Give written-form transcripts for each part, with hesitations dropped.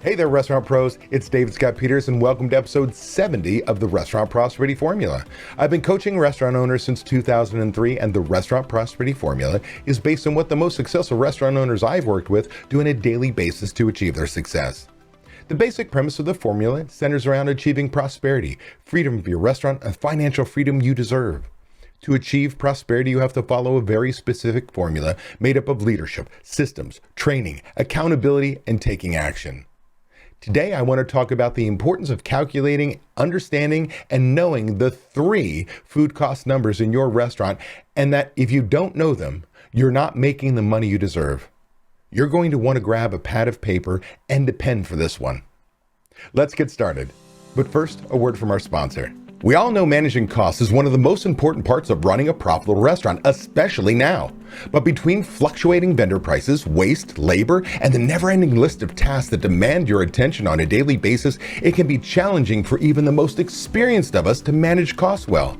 Hey there, restaurant pros. It's David Scott Peters, and welcome to episode 70 of the Restaurant Prosperity Formula. I've been coaching restaurant owners since 2003, and the Restaurant Prosperity Formula is based on what the most successful restaurant owners I've worked with do on a daily basis to achieve their success. The basic premise of the formula centers around achieving prosperity, freedom of your restaurant, and financial freedom you deserve. To achieve prosperity, you have to follow a very specific formula made up of leadership, systems, training, accountability, and taking action. Today, I want to talk about the importance of calculating, understanding, and knowing the 3 food cost numbers in your restaurant, and that if you don't know them, you're not making the money you deserve. You're going to want to grab a pad of paper and a pen for this one. Let's get started. But first, a word from our sponsor. We all know managing costs is one of the most important parts of running a profitable restaurant, especially now. But between fluctuating vendor prices, waste, labor, and the never-ending list of tasks that demand your attention on a daily basis, it can be challenging for even the most experienced of us to manage costs well.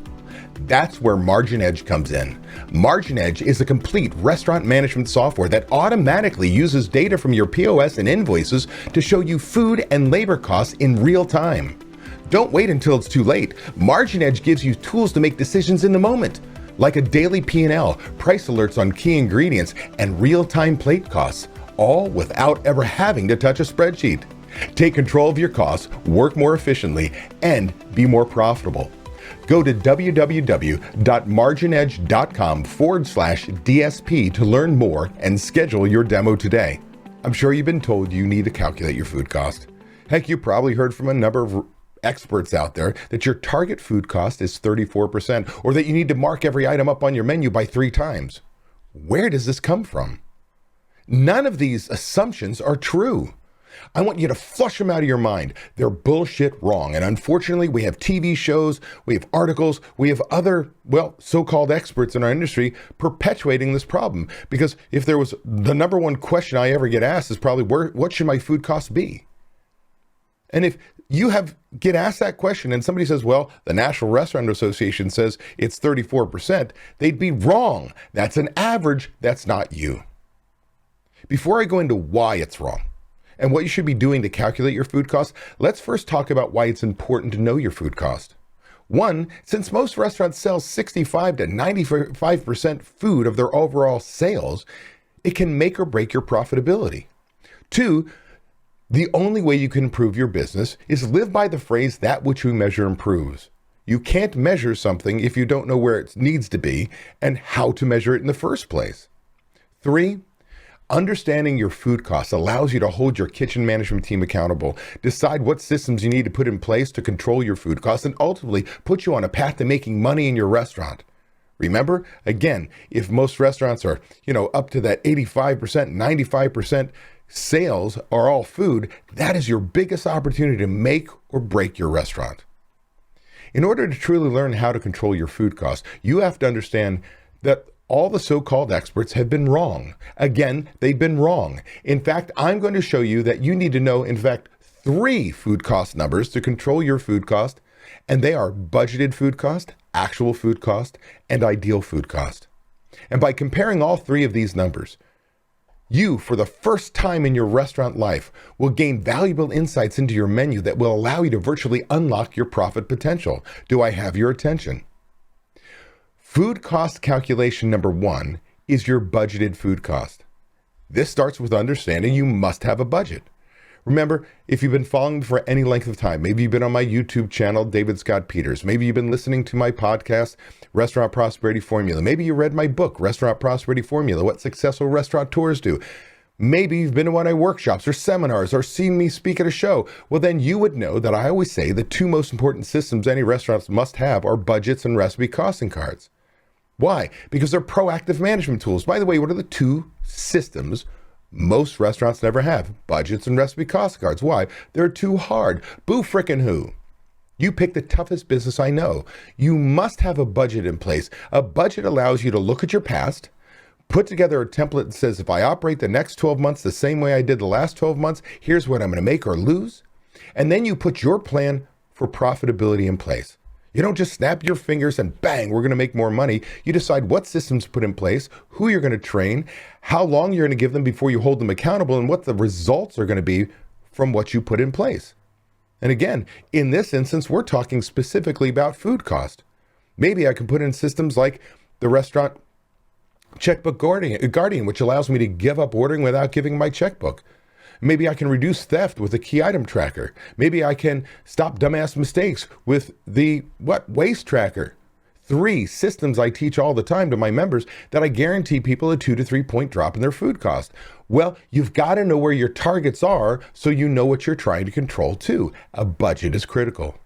That's where Margin Edge comes in. Margin Edge is a complete restaurant management software that automatically uses data from your POS and invoices to show you food and labor costs in real time. Don't wait until it's too late. Margin Edge gives you tools to make decisions in the moment, like a daily P&L, price alerts on key ingredients, and real-time plate costs, all without ever having to touch a spreadsheet. Take control of your costs, work more efficiently, and be more profitable. Go to www.marginedge.com/DSP to learn more and schedule your demo today. I'm sure you've been told you need to calculate your food cost. Heck, you probably heard from a number of experts out there that your target food cost is 34%, or that you need to mark every item up on your menu by 3 times. Where does this come from? None of these assumptions are true. I want you to flush them out of your mind. They're bullshit wrong. And unfortunately, we have TV shows, we have articles, we have other, so-called experts in our industry perpetuating this problem. Because if there was the number one question I ever get asked is probably, what should my food cost be? And if you get asked that question and somebody says, well, the National Restaurant Association says it's 34%, they'd be wrong. That's an average. That's not you. Before I go into why it's wrong and what you should be doing to calculate your food cost, let's first talk about why it's important to know your food cost. 1, since most restaurants sell 65 to 95% food of their overall sales, it can make or break your profitability. 2, the only way you can improve your business is live by the phrase, that which we measure improves. You can't measure something if you don't know where it needs to be and how to measure it in the first place. 3, understanding your food costs allows you to hold your kitchen management team accountable, decide what systems you need to put in place to control your food costs, and ultimately put you on a path to making money in your restaurant. Remember, again, if most restaurants are, up to that 85%, 95%, sales are all food, that is your biggest opportunity to make or break your restaurant. In order to truly learn how to control your food costs, you have to understand that all the so-called experts have been wrong. Again, they've been wrong. In fact, I'm going to show you that you need to know, 3 food cost numbers to control your food cost, and they are budgeted food cost, actual food cost, and ideal food cost. And by comparing all 3 of these numbers, you, for the first time in your restaurant life, will gain valuable insights into your menu that will allow you to virtually unlock your profit potential. Do I have your attention? Food cost calculation number 1 is your budgeted food cost. This starts with understanding you must have a budget. Remember, if you've been following me for any length of time, maybe you've been on my YouTube channel, David Scott Peters. Maybe you've been listening to my podcast, Restaurant Prosperity Formula. Maybe you read my book, Restaurant Prosperity Formula, What Successful Restaurateurs Do. Maybe you've been to one of my workshops or seminars or seen me speak at a show. Well, then you would know that I always say the 2 most important systems any restaurants must have are budgets and recipe costing cards. Why? Because they're proactive management tools. By the way, what are the 2 systems most restaurants never have? Budgets and recipe cost cards. Why? They're too hard. Boo frickin' who? You pick the toughest business I know. You must have a budget in place. A budget allows you to look at your past, put together a template that says, if I operate the next 12 months the same way I did the last 12 months, here's what I'm going to make or lose. And then you put your plan for profitability in place. You don't just snap your fingers and bang, we're going to make more money. You decide what systems to put in place, who you're going to train, how long you're going to give them before you hold them accountable, and what the results are going to be from what you put in place. And again, in this instance, we're talking specifically about food cost. Maybe I can put in systems like the restaurant checkbook guardian, which allows me to give up ordering without giving my checkbook. Maybe I can reduce theft with a key item tracker. Maybe I can stop dumbass mistakes with the waste tracker. 3 systems I teach all the time to my members that I guarantee people a 2 to 3 point drop in their food cost. Well, you've got to know where your targets are so you know what you're trying to control too. A budget is critical.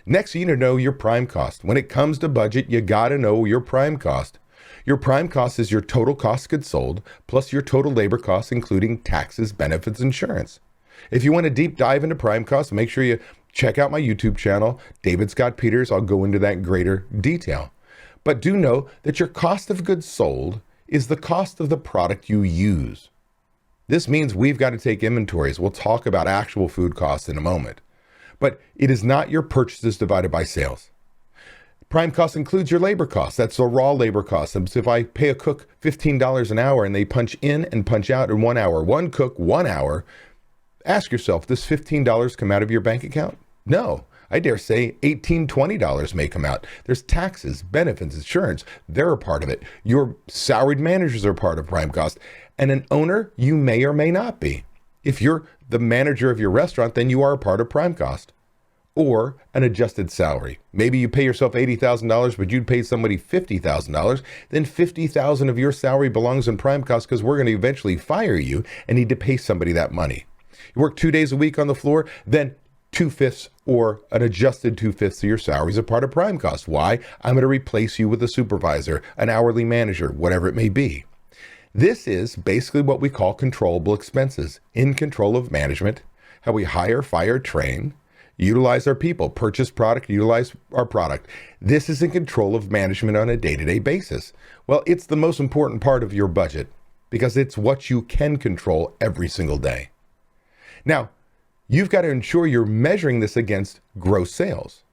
Next, you need to know your prime cost. When it comes to budget, you got to know your prime cost. Your prime cost is your total cost of goods sold plus your total labor costs, including taxes, benefits, insurance. If you want a deep dive into prime costs, make sure you check out my YouTube channel, David Scott Peters. I'll go into that in greater detail. But do know that your cost of goods sold is the cost of the product you use. This means we've got to take inventories. We'll talk about actual food costs in a moment. But it is not your purchases divided by sales. Prime cost includes your labor costs. That's the raw labor cost. So if I pay a cook $15 an hour and they punch in and punch out in 1 hour, one cook, 1 hour, ask yourself, does $15 come out of your bank account? No. I dare say $18, $20 may come out. There's taxes, benefits, insurance. They're a part of it. Your salaried managers are part of prime cost. And an owner, you may or may not be. If you're the manager of your restaurant, then you are a part of prime cost. Or an adjusted salary. Maybe you pay yourself $80,000, but you'd pay somebody $50,000. Then $50,000 of your salary belongs in prime cost because we're going to eventually fire you and need to pay somebody that money. You work 2 days a week on the floor, then 2/5 or an adjusted 2/5 of your salary is a part of prime cost. Why? I'm going to replace you with a supervisor, an hourly manager, whatever it may be. This is basically what we call controllable expenses, in control of management, how we hire, fire, train, utilize our people, purchase product, utilize our product. This is in control of management on a day-to-day basis. Well, it's the most important part of your budget because it's what you can control every single day. Now, you've got to ensure you're measuring this against gross sales.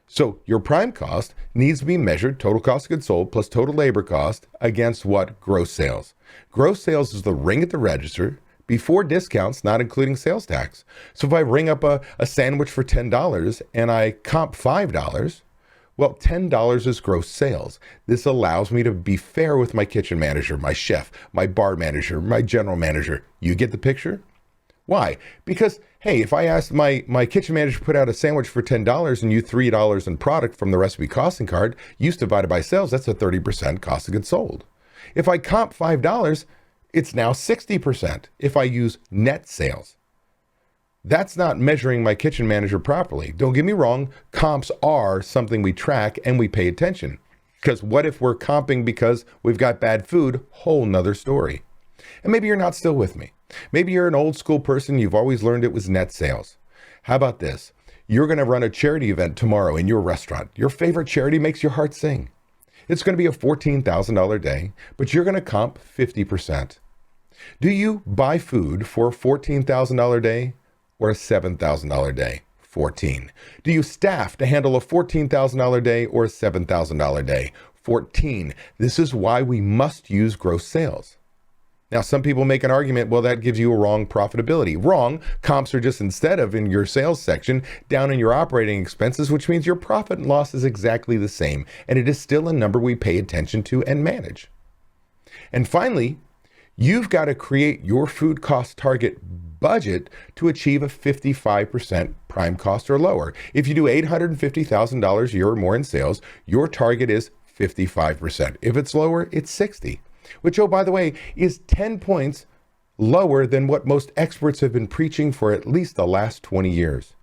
So your prime cost needs to be measured, total cost of goods sold plus total labor cost, against what? Gross sales. Gross sales is the ring at the register before discounts, not including sales tax. So if I ring up a sandwich for $10 and I comp $5, well, $10 is gross sales. This allows me to be fair with my kitchen manager, my chef, my bar manager, my general manager. You get the picture? Why? Because, hey, if I asked my kitchen manager to put out a sandwich for $10 and you $3 in product from the recipe costing card, use divided by sales, that's a 30% cost of goods sold. If I comp $5, it's now 60% if I use net sales. That's not measuring my kitchen manager properly. Don't get me wrong, comps are something we track and we pay attention. Because what if we're comping because we've got bad food? Whole nother story. And maybe you're not still with me. Maybe you're an old school person, you've always learned it was net sales. How about this? You're going to run a charity event tomorrow in your restaurant. Your favorite charity makes your heart sing. It's going to be a $14,000 day, but you're going to comp 50%. Do you buy food for a $14,000 day or a $7,000 day? 14. Do you staff to handle a $14,000 day or a $7,000 day? 14. This is why we must use gross sales. Now, some people make an argument, well, that gives you a wrong profitability. Wrong. Comps are just, instead of in your sales section, down in your operating expenses, which means your profit and loss is exactly the same. And it is still a number we pay attention to and manage. And finally, you've got to create your food cost target budget to achieve a 55% prime cost or lower. If you do $850,000 a year or more in sales, your target is 55%. If it's lower, it's 60. Which, oh, by the way, is 10 points lower than what most experts have been preaching for at least the last 20 years.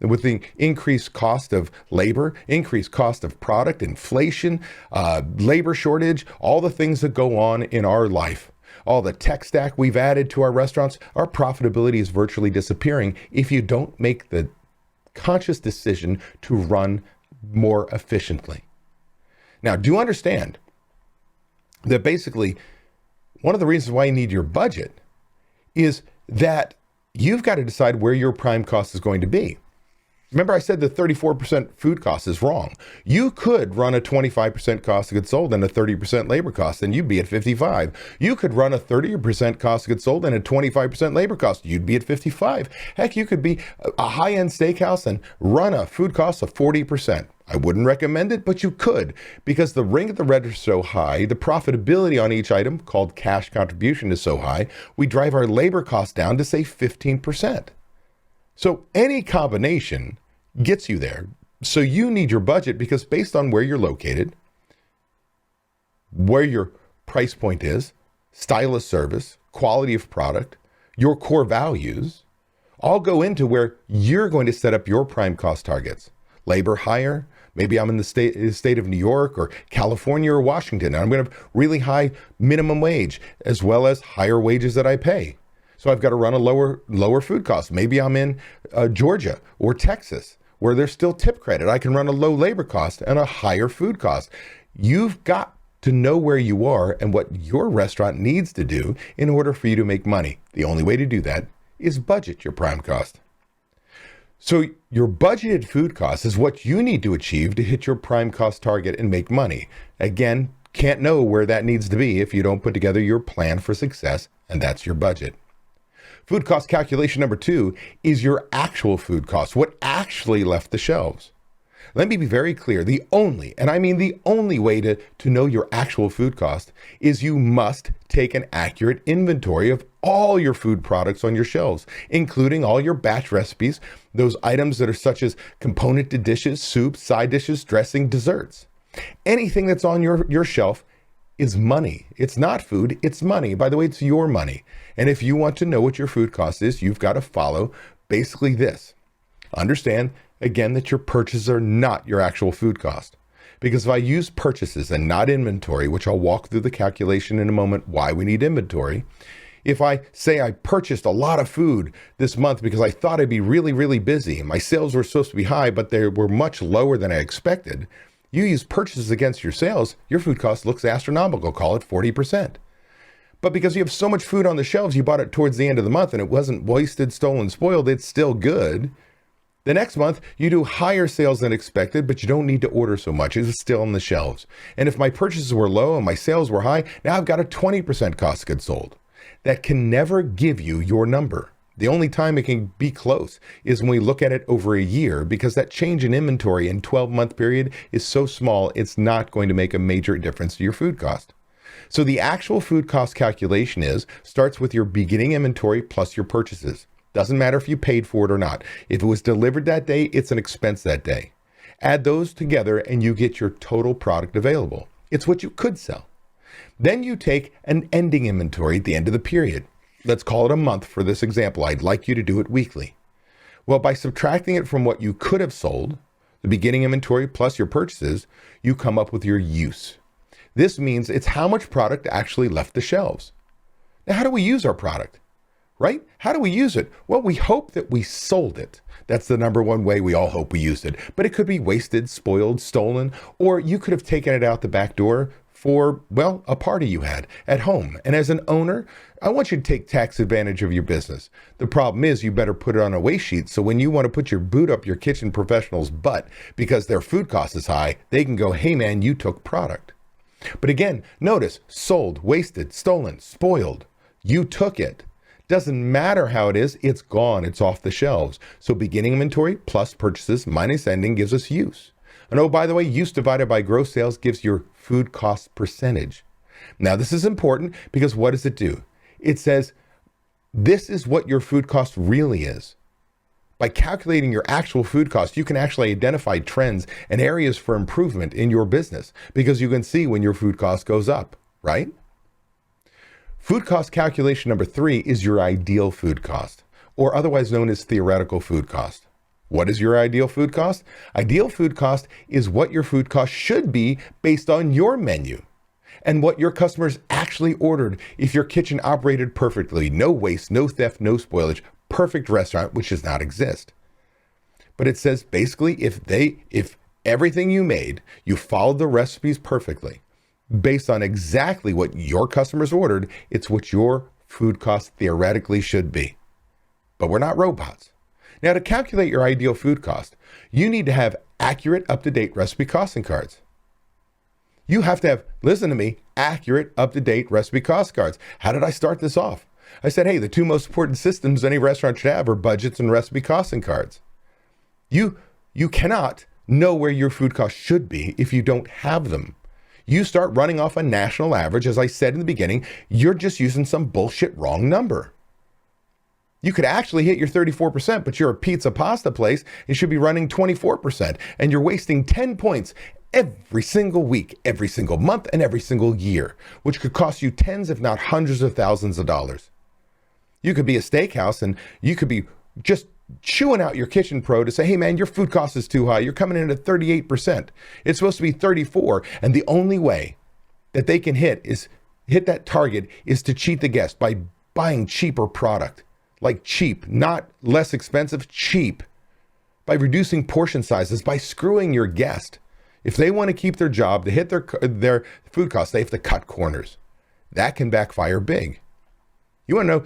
With the increased cost of labor, increased cost of product, inflation, labor shortage, all the things that go on in our life, all the tech stack we've added to our restaurants, our profitability is virtually disappearing if you don't make the conscious decision to run more efficiently. Now, do understand that basically one of the reasons why you need your budget is that you've got to decide where your prime cost is going to be. Remember, I said the 34% food cost is wrong. You could run a 25% cost of goods sold and a 30% labor cost, and you'd be at 55. You could run a 30% cost of goods sold and a 25% labor cost. You'd be at 55. Heck, you could be a high-end steakhouse and run a food cost of 40%. I wouldn't recommend it, but you could, because the ring at the register is so high, the profitability on each item, called cash contribution, is so high, we drive our labor costs down to, say, 15%. So any combination gets you there. So you need your budget, because based on where you're located, where your price point is, style of service, quality of product, your core values, all go into where you're going to set up your prime cost targets. Labor higher, maybe I'm in the state of New York or California or Washington, and I'm going to have really high minimum wage as well as higher wages that I pay. So I've got to run a lower food cost. Maybe I'm in Georgia or Texas, where there's still tip credit. I can run a low labor cost and a higher food cost. You've got to know where you are and what your restaurant needs to do in order for you to make money. The only way to do that is budget your prime cost. So your budgeted food cost is what you need to achieve to hit your prime cost target and make money. Again, can't know where that needs to be if you don't put together your plan for success, and that's your budget. Food cost calculation number 2 is your actual food cost, what actually left the shelves. Let me be very clear. The only, and I mean the only way to know your actual food cost is you must take an accurate inventory of all your food products on your shelves, including all your batch recipes, those items that are such as component to dishes, soups, side dishes, dressing, desserts. Anything that's on your shelf is money. It's not food, it's money. By the way, it's your money. And if you want to know what your food cost is, you've got to follow basically this. Understand, again, that your purchases are not your actual food cost. Because if I use purchases and not inventory, which I'll walk through the calculation in a moment why we need inventory, if I say I purchased a lot of food this month because I thought I'd be really, really busy and my sales were supposed to be high, but they were much lower than I expected, you use purchases against your sales, your food cost looks astronomical, call it 40%. But because you have so much food on the shelves, you bought it towards the end of the month and it wasn't wasted, stolen, spoiled, it's still good. The next month, you do higher sales than expected, but you don't need to order so much. It's still on the shelves. And if my purchases were low and my sales were high, now I've got a 20% cost of goods sold. That can never give you your number. The only time it can be close is when we look at it over a year, because that change in inventory in 12-month period is so small, it's not going to make a major difference to your food cost. So the actual food cost calculation starts with your beginning inventory plus your purchases. Doesn't matter if you paid for it or not. If it was delivered that day, it's an expense that day. Add those together and you get your total product available. It's what you could sell. Then you take an ending inventory at the end of the period. Let's call it a month for this example. I'd like you to do it weekly. Well, by subtracting it from what you could have sold, the beginning inventory plus your purchases, you come up with your use. This means it's how much product actually left the shelves. Now, how do we use our product? Right? How do we use it? Well, we hope that we sold it. That's the number one way we all hope we used it. But it could be wasted, spoiled, stolen, or you could have taken it out the back door for, well, a party you had at home. And as an owner, I want you to take tax advantage of your business. The problem is you better put it on a waste sheet. So when you want to put your boot up your kitchen professional's butt because their food cost is high, they can go, hey man, you took product. But again, notice sold, wasted, stolen, spoiled. You took it. Doesn't matter how it is, it's gone, it's off the shelves. So beginning inventory plus purchases minus ending gives us use. And oh, by the way, use divided by gross sales gives your food cost percentage. Now, this is important because what does it do? It says, this is what your food cost really is. By calculating your actual food cost, you can actually identify trends and areas for improvement in your business because you can see when your food cost goes up, right? Food cost calculation number 3 is your ideal food cost, or otherwise known as theoretical food cost. What is your ideal food cost? Ideal food cost is what your food cost should be based on your menu and what your customers actually ordered if your kitchen operated perfectly. No waste, no theft, no spoilage, perfect restaurant, which does not exist. But it says basically if everything you made, you followed the recipes perfectly, based on exactly what your customers ordered, it's what your food cost theoretically should be. But we're not robots. Now, to calculate your ideal food cost, you need to have accurate, up-to-date recipe costing cards. You have to have, listen to me, accurate, up-to-date recipe cost cards. How did I start this off? I said, hey, the two most important systems any restaurant should have are budgets and recipe costing cards. You cannot know where your food costs should be if you don't have them. You start running off a national average, as I said in the beginning, you're just using some bullshit wrong number. You could actually hit your 34%, but you're a pizza pasta place. It should be running 24%, and you're wasting 10 points every single week, every single month, and every single year, which could cost you tens, if not hundreds of thousands of dollars. You could be a steakhouse, and you could be just chewing out your kitchen pro to say, hey man, your food cost is too high. You're coming in at 38%. It's supposed to be 34. And the only way that they can hit that target is to cheat the guest by buying cheaper product. Like cheap, not less expensive, cheap. By reducing portion sizes, by screwing your guest. If they want to keep their job, to hit their food costs, they have to cut corners. That can backfire big. You want to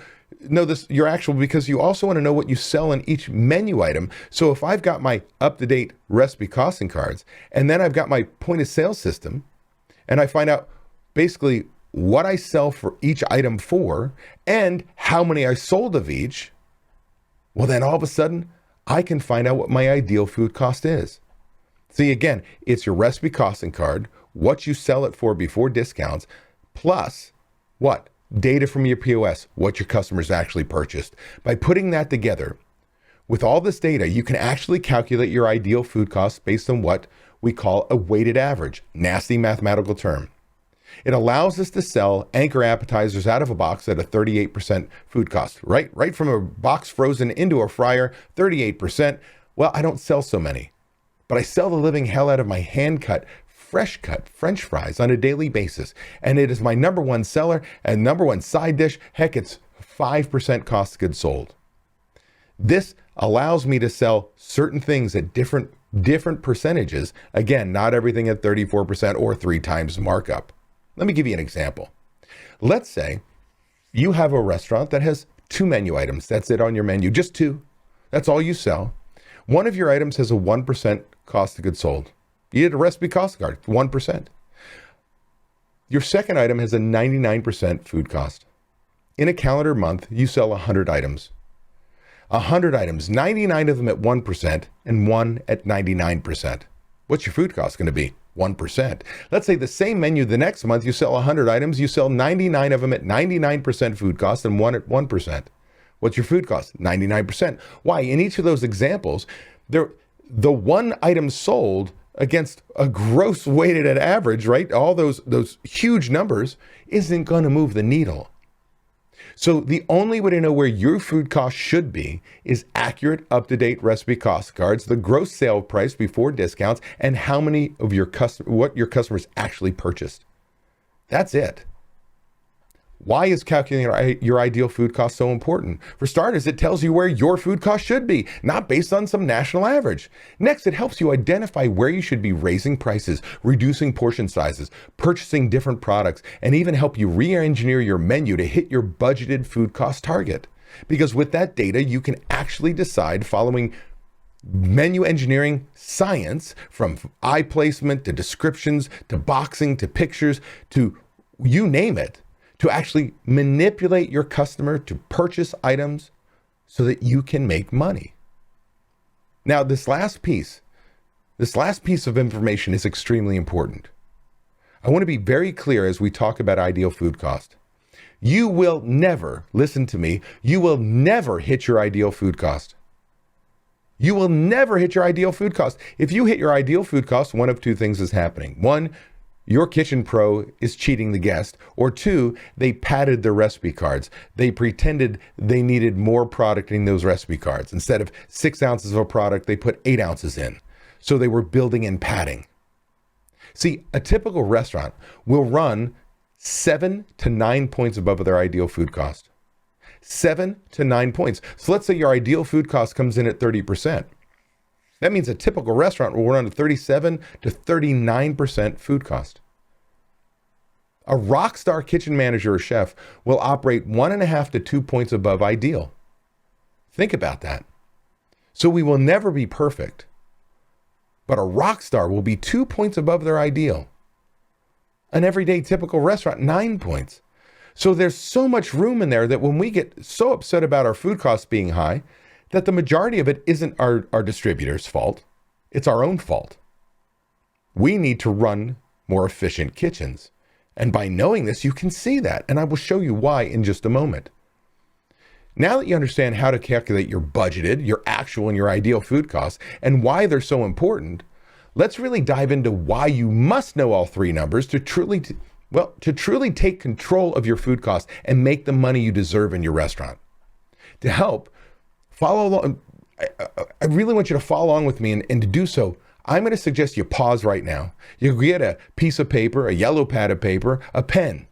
know this, your actual, because you also want to know what you sell in each menu item. So if I've got my up-to-date recipe costing cards, and then I've got my point of sale system, and I find out basically what I sell for each item for, and how many I sold of each, well, then all of a sudden, I can find out what my ideal food cost is. See, again, it's your recipe costing card, what you sell it for before discounts, plus what? Data from your POS, what your customers actually purchased. By putting that together, with all this data, you can actually calculate your ideal food cost based on what we call a weighted average, nasty mathematical term. It allows us to sell anchor appetizers out of a box at a 38% food cost, right from a box frozen into a fryer, 38%. Well, I don't sell so many, but I sell the living hell out of my hand-cut, fresh cut French fries on a daily basis. And it is my number one seller and number one side dish. Heck, it's 5% cost of goods sold. This allows me to sell certain things at different percentages. Again, not everything at 34% or 3 times markup. Let me give you an example. Let's say you have a restaurant that has 2 menu items. That's it on your menu, just 2. That's all you sell. One of your items has a 1% cost of goods sold. You did a recipe cost card, 1%. Your second item has a 99% food cost. In a calendar month, you sell 100 items. 100 items, 99 of them at 1% and 1 at 99%. What's your food cost going to be? 1%. Let's say the same menu the next month, you sell 100 items, you sell 99 of them at 99% food cost and 1 at 1%. What's your food cost? 99%. Why? In each of those examples, the one item sold against a gross weighted at average, right? All those huge numbers isn't going to move the needle. So the only way to know where your food cost should be is accurate, up-to-date recipe cost cards, the gross sale price before discounts, and how many of what your customers actually purchased. That's it. Why is calculating your ideal food cost so important? For starters, it tells you where your food cost should be, not based on some national average. Next, it helps you identify where you should be raising prices, reducing portion sizes, purchasing different products, and even help you re-engineer your menu to hit your budgeted food cost target. Because with that data, you can actually decide, following menu engineering science, from eye placement to descriptions to boxing to pictures to you name it, to actually manipulate your customer to purchase items so that you can make money. Now, this last piece of information is extremely important. I want to be very clear as we talk about ideal food cost. You will never, listen to me, you will never hit your ideal food cost. You will never hit your ideal food cost. If you hit your ideal food cost, one of two things is happening. One, your kitchen pro is cheating the guest, or 2, they padded their recipe cards. They pretended they needed more product in those recipe cards. Instead of 6 ounces of a product, they put 8 ounces in. So they were building in padding. See, a typical restaurant will run 7 to 9 points above their ideal food cost. 7 to 9 points. So let's say your ideal food cost comes in at 30%. That means a typical restaurant will run a 37 to 39% food cost. A rock star kitchen manager or chef will operate 1.5 to 2 points above ideal. Think about that. So we will never be perfect, but a rock star will be 2 points above their ideal. An everyday typical restaurant, 9 points. So there's so much room in there that when we get so upset about our food costs being high, that the majority of it isn't our distributor's fault. It's our own fault. We need to run more efficient kitchens. And by knowing this, you can see that. And I will show you why in just a moment. Now that you understand how to calculate your budgeted, your actual, and your ideal food costs, and why they're so important, let's really dive into why you must know all three numbers to truly take control of your food costs and make the money you deserve in your restaurant. To help, follow along. I really want you to follow along with me, and to do so, I'm going to suggest you pause right now. You get a piece of paper, a yellow pad of paper, a pen,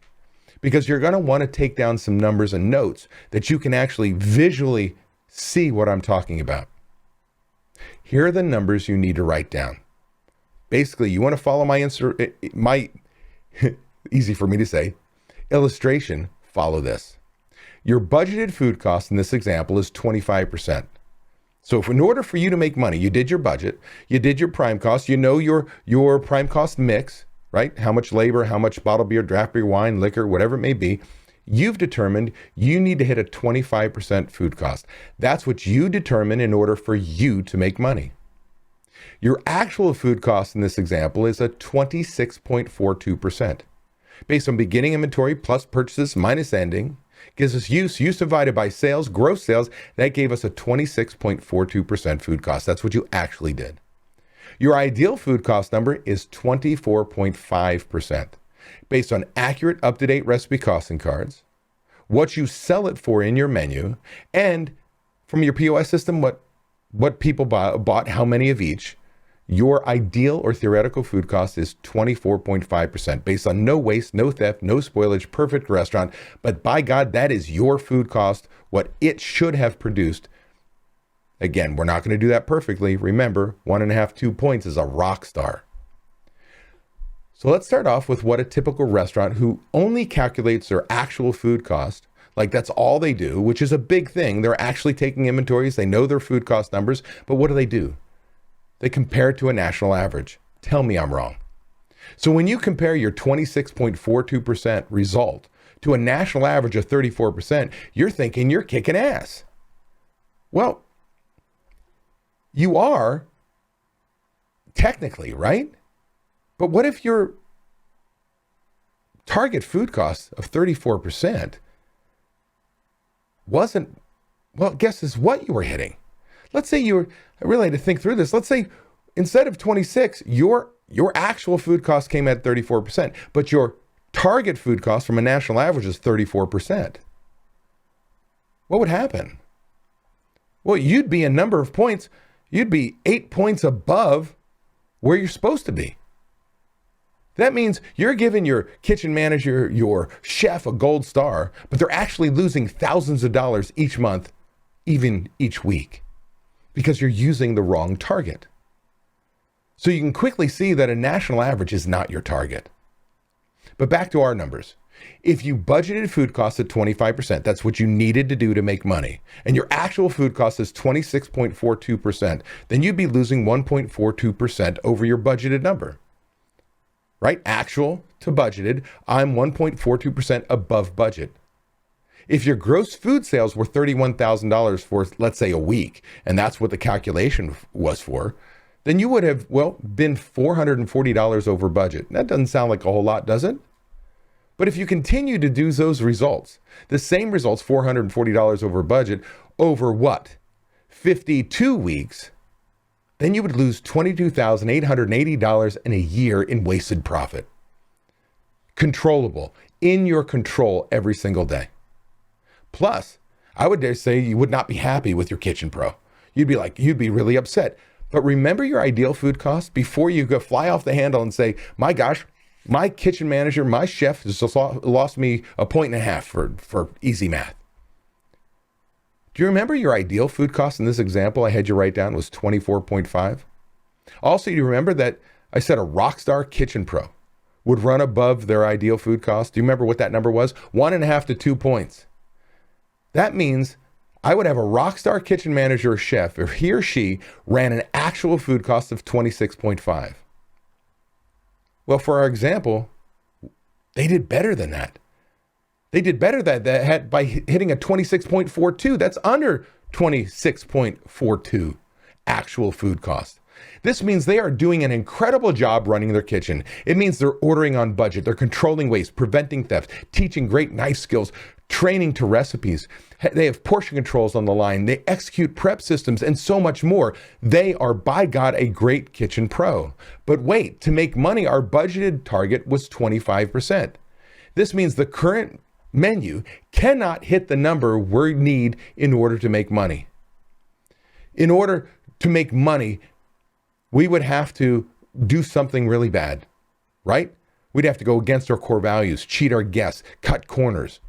because you're going to want to take down some numbers and notes that you can actually visually see what I'm talking about. Here are the numbers you need to write down. Basically, you want to follow my easy for me to say, illustration, follow this. Your budgeted food cost in this example is 25%. So if in order for you to make money, you did your budget, you did your prime cost, you know your prime cost mix, right? How much labor, how much bottled beer, draft beer, wine, liquor, whatever it may be, you've determined you need to hit a 25% food cost. That's what you determine in order for you to make money. Your actual food cost in this example is a 26.42%. Based on beginning inventory plus purchases minus ending, gives us use divided by sales, gross sales, that gave us a 26.42% food cost. That's what you actually did. Your ideal food cost number is 24.5%, based on accurate, up-to-date recipe costing cards, what you sell it for in your menu, and from your POS system, what people bought, how many of each. Your ideal or theoretical food cost is 24.5%, based on no waste, no theft, no spoilage, perfect restaurant. But by God, that is your food cost, what it should have produced. Again, we're not going to do that perfectly. Remember, 1.5, 2 points is a rock star. So let's start off with what a typical restaurant who only calculates their actual food cost, like that's all they do, which is a big thing. They're actually taking inventories. They know their food cost numbers, but what do? They compare it to a national average. Tell me I'm wrong. So when you compare your 26.42% result to a national average of 34%, you're thinking you're kicking ass. Well, you are technically, right? But what if your target food cost of 34% wasn't, well, guess is what you were hitting. Let's say I really had to think through this. Let's say instead of 26, your actual food cost came at 34%, but your target food cost from a national average is 34%. What would happen? Well, you'd be a number of points. You'd be 8 points above where you're supposed to be. That means you're giving your kitchen manager, your chef, a gold star, but they're actually losing thousands of dollars each month, even each week, because you're using the wrong target. So you can quickly see that a national average is not your target. But back to our numbers. If you budgeted food costs at 25%, that's what you needed to do to make money, and your actual food cost is 26.42%, then you'd be losing 1.42% over your budgeted number. Right? Actual to budgeted, I'm 1.42% above budget. If your gross food sales were $31,000 for, let's say, a week, and that's what the calculation was for, then you would have, been $440 over budget. That doesn't sound like a whole lot, does it? But if you continue to do those results, the same results, $440 over budget, over what? 52 weeks, then you would lose $22,880 in a year in wasted profit. Controllable, in your control every single day. Plus, I would dare say you would not be happy with your kitchen pro. You'd be really upset. But remember your ideal food cost before you go fly off the handle and say, my gosh, my kitchen manager, my chef has just lost me 1.5 points for easy math. Do you remember your ideal food cost in this example I had you write down was 24.5? Also, you remember that I said a rockstar kitchen pro would run above their ideal food cost? Do you remember what that number was? 1.5 to 2 points. That means I would have a rock star kitchen manager or chef if he or she ran an actual food cost of 26.5. Well, for our example, they did better than that. They did better than that by hitting a 26.42. That's under 26.42 actual food cost. This means they are doing an incredible job running their kitchen. It means they're ordering on budget, they're controlling waste, preventing theft, teaching great knife skills, training to recipes. They have portion controls on the line. They execute prep systems and so much more. They are, by God, a great kitchen pro. But wait, to make money, our budgeted target was 25%. This means the current menu cannot hit the number we need in order to make money. In order to make money, we would have to do something really bad, right? We'd have to go against our core values, cheat our guests, cut corners.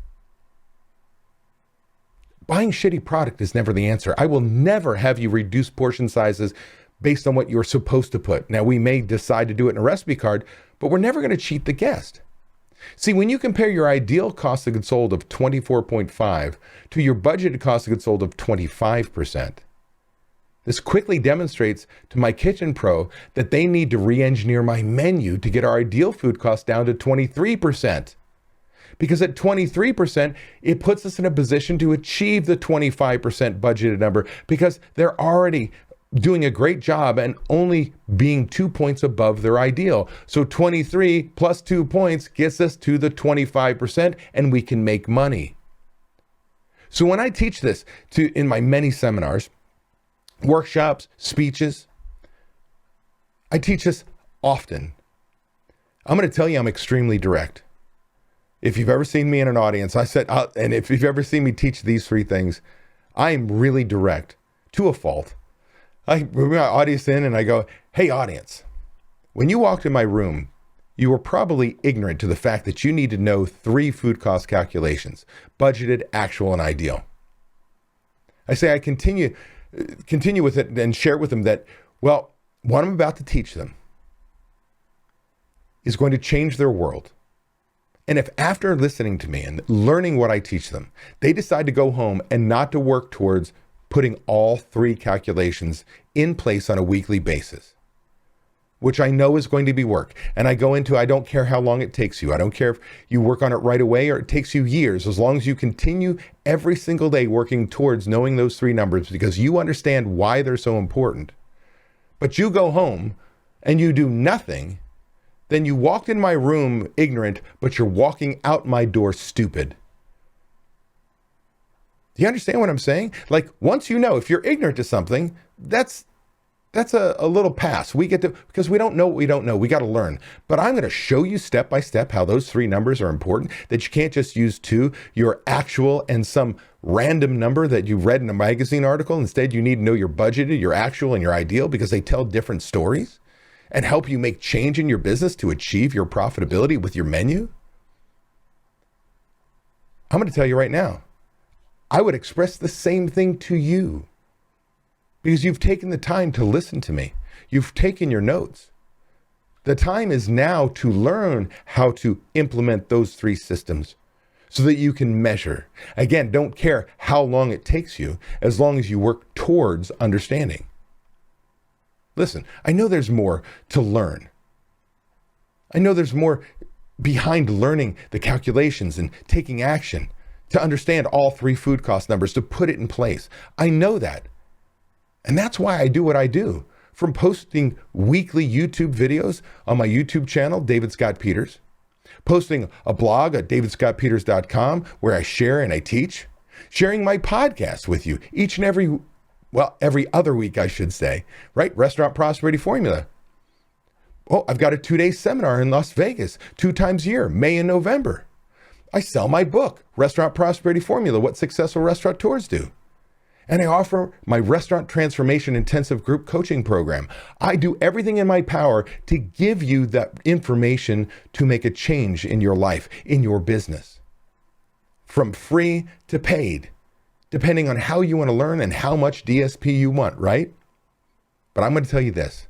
Buying shitty product is never the answer. I will never have you reduce portion sizes based on what you're supposed to put. Now, we may decide to do it in a recipe card, but we're never going to cheat the guest. See, when you compare your ideal cost of goods sold of 24.5 to your budgeted cost of goods sold of 25%, this quickly demonstrates to my kitchen pro that they need to re-engineer my menu to get our ideal food cost down to 23%. Because at 23%, it puts us in a position to achieve the 25% budgeted number because they're already doing a great job and only being 2 points above their ideal. So 23 plus 2 points gets us to the 25% and we can make money. So when I teach this in my many seminars, workshops, speeches, I teach this often. I'm going to tell you I'm extremely direct. If you've ever seen me in an audience, and if you've ever seen me teach these three things, I am really direct to a fault. I bring my audience in and I go, hey audience, when you walked in my room, you were probably ignorant to the fact that you need to know 3 food cost calculations: budgeted, actual, and ideal. I say I continue with it and share with them that, well, what I'm about to teach them is going to change their world. And if after listening to me and learning what I teach them, they decide to go home and not to work towards putting all 3 calculations in place on a weekly basis, which I know is going to be work. And I go into, I don't care how long it takes you. I don't care if you work on it right away or it takes you years, as long as you continue every single day working towards knowing those 3 numbers because you understand why they're so important. But you go home and you do nothing, then you walked in my room ignorant, but you're walking out my door stupid. Do you understand what I'm saying? Like, once you know, if you're ignorant to something, that's a little pass. We get to, because we don't know what we don't know. We got to learn. But I'm going to show you step by step how those 3 numbers are important, that you can't just use 2, your actual and some random number that you read in a magazine article. Instead, you need to know your budgeted, your actual, and your ideal because they tell different stories and help you make change in your business to achieve your profitability with your menu. I'm going to tell you right now, I would express the same thing to you because you've taken the time to listen to me. You've taken your notes. The time is now to learn how to implement those 3 systems so that you can measure. Again, don't care how long it takes you as long as you work towards understanding. Listen, I know there's more to learn. I know there's more behind learning the calculations and taking action to understand all 3 food cost numbers, to put it in place. I know that. And that's why I do what I do. From posting weekly YouTube videos on my YouTube channel, David Scott Peters, posting a blog at davidscottpeters.com where I share and I teach, sharing my podcast with you each and every other week, I should say, right? Restaurant Prosperity Formula. Oh, I've got a 2-day seminar in Las Vegas 2 times a year, May and November. I sell my book, Restaurant Prosperity Formula, What Successful Restaurateurs Do. And I offer my Restaurant Transformation Intensive Group Coaching Program. I do everything in my power to give you that information to make a change in your life, in your business. From free to paid, depending on how you want to learn and how much DSP you want, right? But I'm going to tell you this.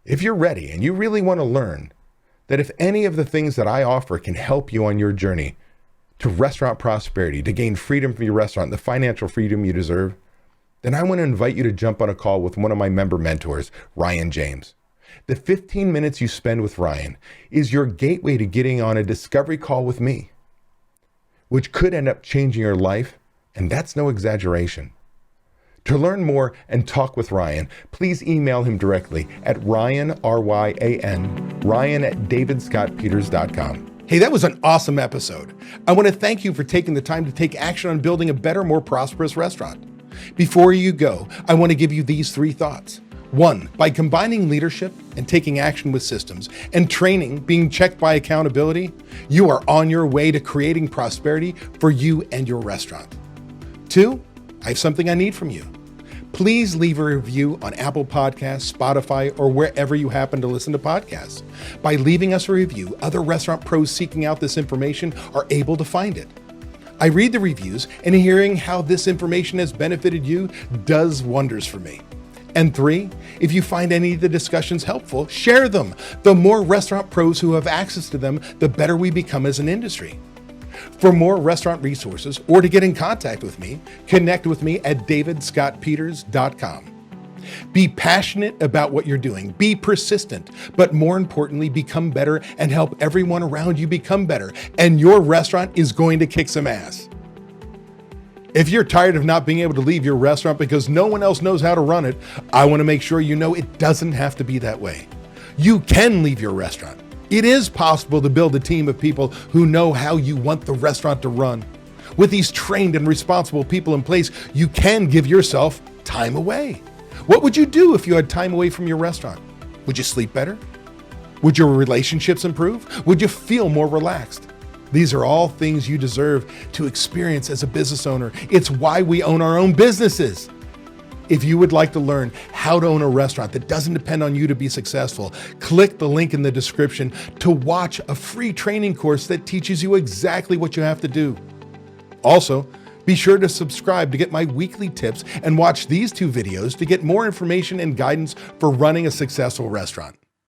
If you're ready and you really want to learn that if any of the things that I offer can help you on your journey to restaurant prosperity, to gain freedom from your restaurant, the financial freedom you deserve, then I want to invite you to jump on a call with one of my member mentors, Ryan James. The 15 minutes you spend with Ryan is your gateway to getting on a discovery call with me, which could end up changing your life, and that's no exaggeration. To learn more and talk with Ryan, please email him directly at Ryan, R-Y-A-N, Ryan at davidscottpeters.com. Hey, that was an awesome episode. I want to thank you for taking the time to take action on building a better, more prosperous restaurant. Before you go, I want to give you these 3 thoughts. 1, by combining leadership and taking action with systems and training being checked by accountability, you are on your way to creating prosperity for you and your restaurant. 2, I have something I need from you. Please leave a review on Apple Podcasts, Spotify, or wherever you happen to listen to podcasts. By leaving us a review, other restaurant pros seeking out this information are able to find it. I read the reviews, and hearing how this information has benefited you does wonders for me. And 3, if you find any of the discussions helpful, share them. The more restaurant pros who have access to them, the better we become as an industry. For more restaurant resources or to get in contact with me, connect with me at davidscottpeters.com. Be passionate about what you're doing, be persistent, but more importantly, become better and help everyone around you become better, and your restaurant is going to kick some ass. If you're tired of not being able to leave your restaurant because no one else knows how to run it, I want to make sure you know it doesn't have to be that way. You can leave your restaurant. It is possible to build a team of people who know how you want the restaurant to run. With these trained and responsible people in place, you can give yourself time away. What would you do if you had time away from your restaurant? Would you sleep better? Would your relationships improve? Would you feel more relaxed? These are all things you deserve to experience as a business owner. It's why we own our own businesses. If you would like to learn how to own a restaurant that doesn't depend on you to be successful, click the link in the description to watch a free training course that teaches you exactly what you have to do. Also, be sure to subscribe to get my weekly tips and watch these 2 videos to get more information and guidance for running a successful restaurant.